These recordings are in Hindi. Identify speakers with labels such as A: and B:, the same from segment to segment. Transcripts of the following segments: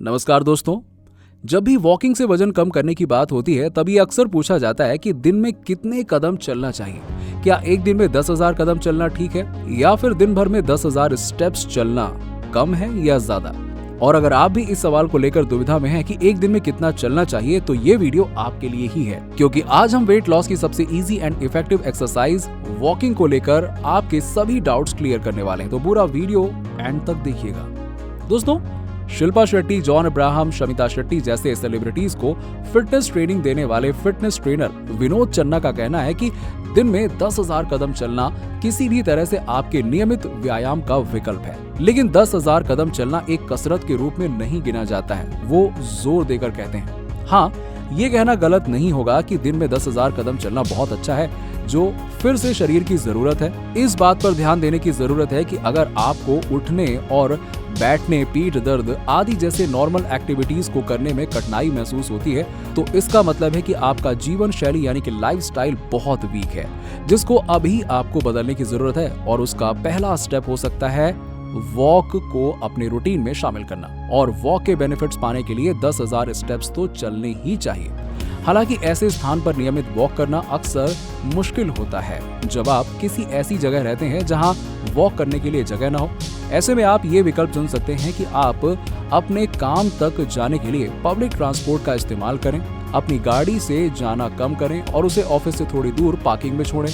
A: नमस्कार दोस्तों। जब भी वॉकिंग से वजन कम करने की बात होती है तभी अक्सर पूछा जाता है कि दिन में कितने कदम चलना चाहिए। क्या एक दिन में 10,000 कदम चलना ठीक है या फिर दिन भर में 10,000 स्टेप्स चलना कम है या ज्यादा। और अगर आप भी इस सवाल को लेकर दुविधा में हैं कि एक दिन में कितना चलना चाहिए तो ये वीडियो आपके लिए ही है, क्योंकि आज हम वेट लॉस की सबसे easy and effective exercise walking को लेकर आपके सभी डाउट्स क्लियर करने वाले हैं। तो पूरा वीडियो एंड तक देखिएगा। दोस्तों, शिल्पा शेट्टी, जॉन अब्राहम, शमिता शेट्टी जैसे सेलिब्रिटीज को फिटनेस ट्रेनिंग देने वाले फिटनेस ट्रेनर विनोद चन्ना का कहना है कि दिन में 10,000 कदम चलना किसी भी तरह से आपके नियमित व्यायाम का विकल्प है। लेकिन 10,000 कदम चलना एक कसरत के रूप में नहीं गिना जाता है, वो जोर देकर कहते हैं। हाँ, ये कहना गलत नहीं होगा कि दिन में 10,000 कदम चलना बहुत अच्छा है, जो फिर से शरीर की जरूरत है। इस बात पर ध्यान देने की जरूरत है कि अगर आपको उठने और बैठने, पीठ दर्द आदि जैसे नॉर्मल एक्टिविटीज को करने में कठिनाई महसूस होती है तो इसका मतलब है कि आपका जीवन शैली यानी कि लाइफस्टाइल बहुत वीक है, जिसको अभी आपको बदलने की जरूरत है। और उसका पहला स्टेप हो सकता है वॉक को अपने रूटीन में शामिल करना। और वॉक के बेनिफिट्स पाने के लिए 10,000 स्टेप्स तो चलने ही चाहिए। हालांकि ऐसे स्थान पर नियमित वॉक करना अक्सर मुश्किल होता है जब आप किसी ऐसी जगह रहते हैं जहां वॉक करने के लिए जगह ना हो। ऐसे में आप ये विकल्प चुन सकते हैं कि आप अपने काम तक जाने के लिए पब्लिक ट्रांसपोर्ट का इस्तेमाल करें, अपनी गाड़ी से जाना कम करें और उसे ऑफिस से थोड़ी दूर पार्किंग में छोड़ें।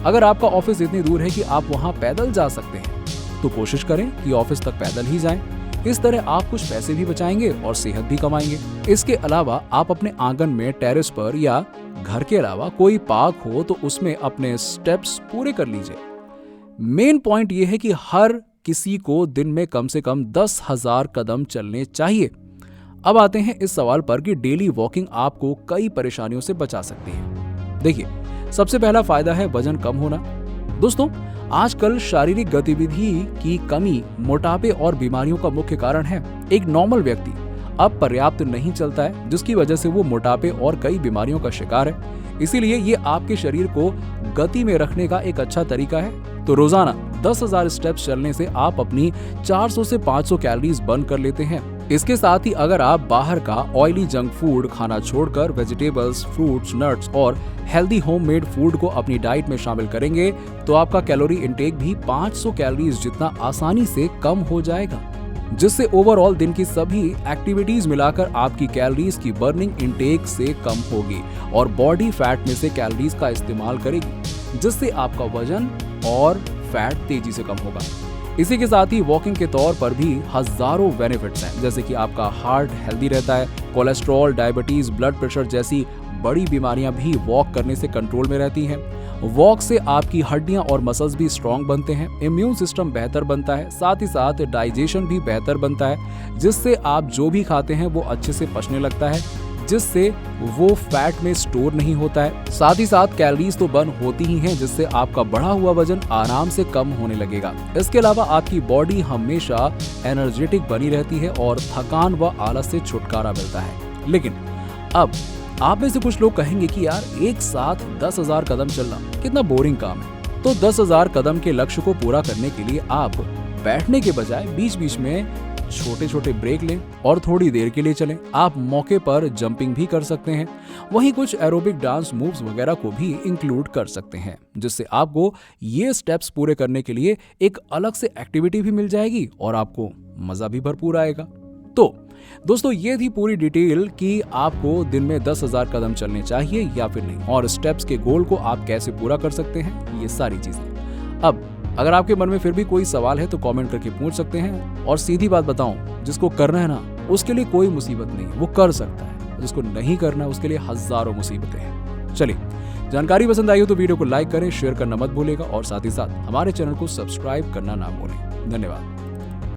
A: अगर आपका ऑफिस इतनी दूर है कि आप वहां पैदल जा सकते हैं तो कोशिश करें कि ऑफिस तक पैदल ही जाएं। इस तरह आप कुछ पैसे भी बचाएंगे और सेहत भी कमाएंगे। इसके अलावा आप अपने आंगन में, टेरेस पर या घर के अलावा कोई पार्क हो तो उसमें अपने स्टेप्स पूरे कर लीजिए। मेन पॉइंट ये है कि हर किसी को दिन में कम से कम 10,000 कदम चलने चाहिए। अब आते हैं इस सवाल पर कि डेली वॉकिंग आपको कई परेशानियों से बचा सकती है। देखिए, सबसे पहला फायदा है वजन कम होना। दोस्तों, आजकल शारीरिक गतिविधि की कमी मोटापे और बीमारियों का मुख्य कारण है। एक नॉर्मल व्यक्ति अब पर्याप्त नहीं चलता है, जिसकी वजह से वो मोटापे और कई बीमारियों का शिकार है। इसीलिए ये आपके शरीर को गति में रखने का एक अच्छा तरीका है। तो रोजाना 10,000 स्टेप्स चलने से आप अपनी 400 से 500 कैलोरीज बर्न कर लेते हैं। इसके साथ ही अगर आप बाहर का ऑयली जंक फूड खाना छोड़कर वेजिटेबल्स, फ्रूट्स, नट्स और हेल्दी होममेड फूड को अपनी डाइट में शामिल करेंगे तो आपका कैलोरी इंटेक भी 500 कैलोरीज जितना आसानी से कम हो जाएगा, जिससे ओवरऑल दिन की सभी एक्टिविटीज मिलाकर आपकी कैलोरीज की बर्निंग इंटेक से कम होगी और बॉडी फैट में से कैलोरीज का इस्तेमाल करेगी, जिससे आपका वजन और फैट तेजी से कम होगा। इसी के साथ ही वॉकिंग के तौर पर भी हजारों बेनिफिट्स हैं, जैसे कि आपका हार्ट हेल्दी रहता है, कोलेस्ट्रॉल, डायबिटीज, ब्लड प्रेशर जैसी बड़ी बीमारियां भी वॉक करने से कंट्रोल में रहती हैं। वॉक से आपकी हड्डियां और मसल्स भी स्ट्रांग बनते हैं, इम्यून सिस्टम बेहतर बनता है, साथ ही साथ डाइजेशन भी बेहतर बनता है, जिससे आप जो भी खाते हैं वो अच्छे से पचने लगता है, जिससे वो फैट में स्टोर नहीं होता है। साथ ही साथ कैलोरीज तो बर्न होती ही हैं, जिससे आपका बढ़ा हुआ वजन आराम से कम होने लगेगा। इसके अलावा आपकी बॉडी हमेशा एनर्जेटिक बनी रहती है और थकान व आलस से छुटकारा मिलता है। लेकिन अब आप में से कुछ लोग कहेंगे कि यार एक साथ 10,000 कदम चलना कितना बोरिंग काम है। तो 10,000 कदम के लक्ष्य को पूरा करने के लिए आप बैठने के बजाय बीच बीच में छोटे छोटे ब्रेक लें और थोड़ी देर के लिए चलें। आप मौके पर जंपिंग भी कर सकते हैं, वहीं कुछ एरोबिक डांस मूव्स वगैरह को भी इंक्लूड कर सकते हैं, जिससे आपको ये स्टेप्स पूरे करने के लिए एक अलग से एक्टिविटी भी मिल जाएगी और आपको मजा भी भरपूर आएगा। तो दोस्तों, ये थी पूरी डिटेल कि आपको दिन में 10,000 कदम चलने चाहिए या फिर नहीं, और स्टेप्स के गोल को आप कैसे पूरा कर सकते हैं, ये सारी चीजें। अब अगर आपके मन में फिर भी कोई सवाल है तो कमेंट करके पूछ सकते हैं। और सीधी बात बताऊं, जिसको करना है ना उसके लिए कोई मुसीबत नहीं, वो कर सकता है। जिसको नहीं करना उसके लिए हजारों मुसीबतें हैं। चलिए, जानकारी पसंद आई हो तो वीडियो को लाइक करें, शेयर करना मत भूलेगा और साथ ही साथ हमारे चैनल को सब्सक्राइब करना ना भूलें। धन्यवाद।